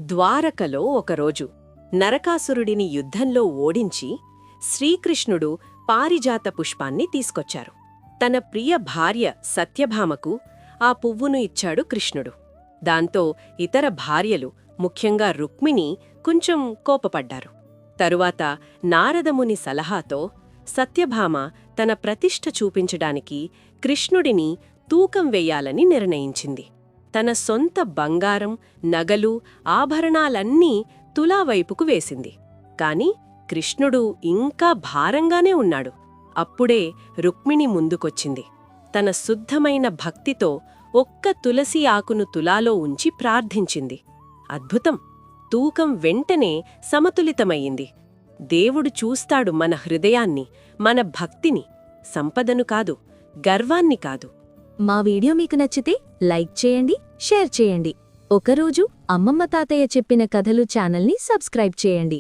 ద్వారకలో ఒకరోజు నరకాసురుడిని యుద్ధంలో ఓడించి శ్రీకృష్ణుడు పారిజాత పుష్పాన్ని తీసుకొచ్చారు. తన ప్రియ భార్య సత్యభామకు ఆ పువ్వును ఇచ్చాడు కృష్ణుడు. దాంతో ఇతర భార్యలు, ముఖ్యంగా రుక్మిణి, కొంచెం కోపపడ్డారు. తరువాత నారదముని సలహాతో సత్యభామ తన ప్రతిష్ఠ చూపించడానికి కృష్ణుడిని తూకం వెయ్యాలని నిర్ణయించింది. తన సొంత బంగారం, నగలు, ఆభరణాలన్నీ తులావైపుకు వేసింది. కాని కృష్ణుడు ఇంకా భారంగానే ఉన్నాడు. అప్పుడే రుక్మిణి ముందుకొచ్చింది. తన శుద్ధమైన భక్తితో ఒక్క తులసి ఆకును తులాలో ఉంచి ప్రార్థించింది. అద్భుతం! తూకం వెంటనే సమతులితమయ్యింది. దేవుడు చూస్తాడు మన హృదయాన్ని, మన భక్తిని, సంపదను కాదు, గర్వాన్ని కాదు. మా వీడియో మీకు నచ్చితే లైక్ చేయండి, షేర్ చేయండి. ఒకరోజు అమ్మమ్మ తాతయ్య చెప్పిన కథలు ఛానల్ని సబ్స్క్రైబ్ చేయండి.